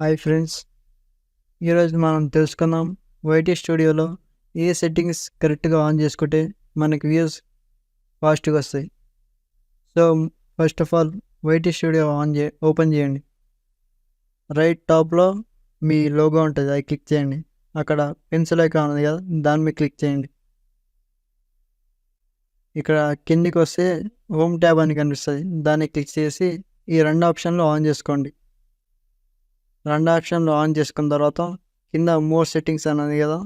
Hi friends, ఈరోజు మనం తెలుసుకుందాం వైటీ స్టూడియోలో ఏ సెట్టింగ్స్ కరెక్ట్గా ఆన్ చేసుకుంటే మనకి వ్యూస్ ఫాస్ట్గా వస్తాయి. So first of all YT studio open చేయండి. రైట్ టాప్లో మీ లోగో ఉంటుంది, అది క్లిక్ చేయండి. అక్కడ పెన్సిల్ ఐకాన్ ఉంది కదా, దాని మీద క్లిక్ చేయండి. ఇక్కడ కిందికి వస్తే హోమ్ ట్యాబ్ అని కనిపిస్తుంది, దాన్ని క్లిక్ చేసి ఈ రెండు ఆప్షన్లు ఆన్ చేసుకోండి. రెండు ఆప్షన్లు ఆన్ చేసుకున్న తర్వాత కింద మోర్ సెట్టింగ్స్ అన్నది కదా,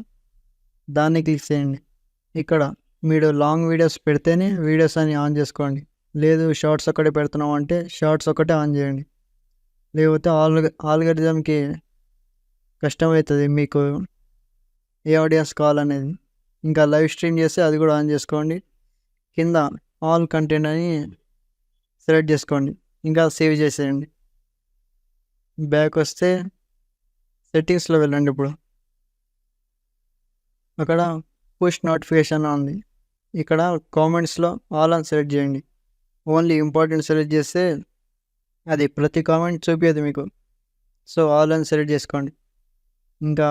దాన్ని క్లిక్ చేయండి. ఇక్కడ మీరు లాంగ్ వీడియోస్ పెడితేనే వీడియోస్ అని ఆన్ చేసుకోండి. లేదు షార్ట్స్ ఒకటే పెడుతున్నాం అంటే షార్ట్స్ ఒకటే ఆన్ చేయండి. లేకపోతే ఆల్గరిథంకి కష్టమవుతుంది మీకు ఏ ఆడియన్స్ కావాలనేది. ఇంకా లైవ్ స్ట్రీమ్ చేస్తే అది కూడా ఆన్ చేసుకోండి. కింద ఆల్ కంటెంట్ అని సెలెక్ట్ చేసుకోండి, ఇంకా సేవ్ చేసేయండి. బ్యాక్ వస్తే సెట్టింగ్స్లో వెళ్ళండి. ఇప్పుడు అక్కడ పుష్ నోటిఫికేషన్ ఉంది. ఇక్కడ కామెంట్స్లో ఆల్ అని సెలెక్ట్ చేయండి. ఓన్లీ ఇంపార్టెంట్ సెలెక్ట్ చేస్తే అది ప్రతి కామెంట్ చూపించదు మీకు. సో ఆల్ అని సెలెక్ట్ చేసుకోండి. ఇంకా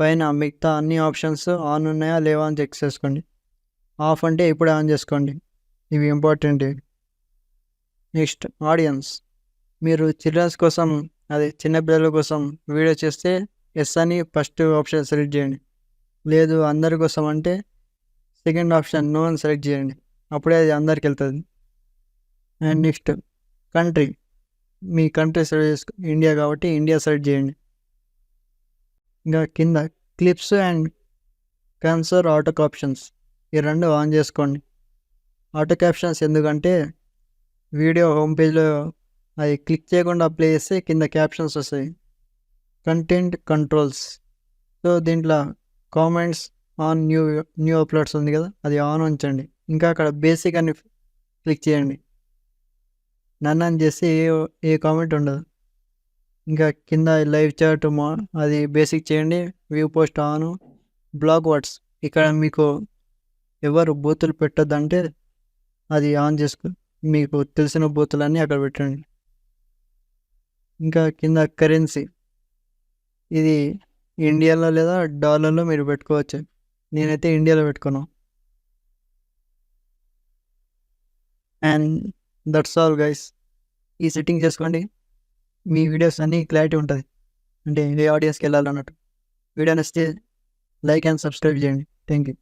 పైన మిగతా అన్ని ఆప్షన్స్ ఆన్ ఉన్నాయా లేవా అని చెక్ చేసుకోండి. ఆఫ్ అంటే ఇప్పుడే ఆన్ చేసుకోండి, ఇవి ఇంపార్టెంట్. నెక్స్ట్ ఆడియన్స్, మీరు చిల్డ్రన్స్ కోసం, అదే చిన్నపిల్లల కోసం వీడియో చేస్తే ఎస్ అని ఫస్ట్ ఆప్షన్ సెలెక్ట్ చేయండి. లేదు అందరి కోసం అంటే సెకండ్ ఆప్షన్ నో అని సెలెక్ట్ చేయండి, అప్పుడే అది అందరికి వెళ్తుంది. And next country, me country select చేసుకో, ఇండియా కాబట్టి ఇండియా సెలెక్ట్ చేయండి. ఇంకా కింద clips and cancer auto captions, ఈ రెండు ఆన్ చేసుకోండి. ఆటో క్యాప్షన్స్ ఎందుకంటే వీడియో హోమ్ పేజ్లో అది క్లిక్ చేయకుండా ప్లే చేస్తే కింద క్యాప్షన్స్ వస్తాయి. కంటెంట్ కంట్రోల్స్, సో దీంట్లో కామెంట్స్ ఆన్ న్యూ అప్లోడ్స్ ఉంది కదా, అది ఆన్ ఉంచండి. ఇంకా అక్కడ బేసిక్ అని క్లిక్ చేయండి. నన్ను అని చేస్తే ఏ కామెంట్ ఉండదు. ఇంకా కింద లైవ్ చాట్ అది బేసిక్ చేయండి. View post on. Block words, ఇక్కడ మీకు ఎవరు బూతులు పెట్టొద్దంటే అది ఆన్ చేసుకో, మీకు తెలిసిన బూతులన్నీ అక్కడ పెట్టండి. ఇంకా కింద కరెన్సీ, ఇది ఇండియాలో లేదా డాలర్లో మీరు పెట్టుకోవచ్చు. నేనైతే ఇండియాలో పెట్టుకున్నాను. And that's all guys. ఈ సెట్టింగ్ చేసుకోండి, మీ వీడియోస్ అన్నీ క్లారిటీ ఉంటుంది, అంటే ఏ ఆడియన్స్కి వెళ్ళాలన్నట్టు. వీడియో నచ్చితే లైక్ అండ్ సబ్స్క్రైబ్ చేయండి. Thank you.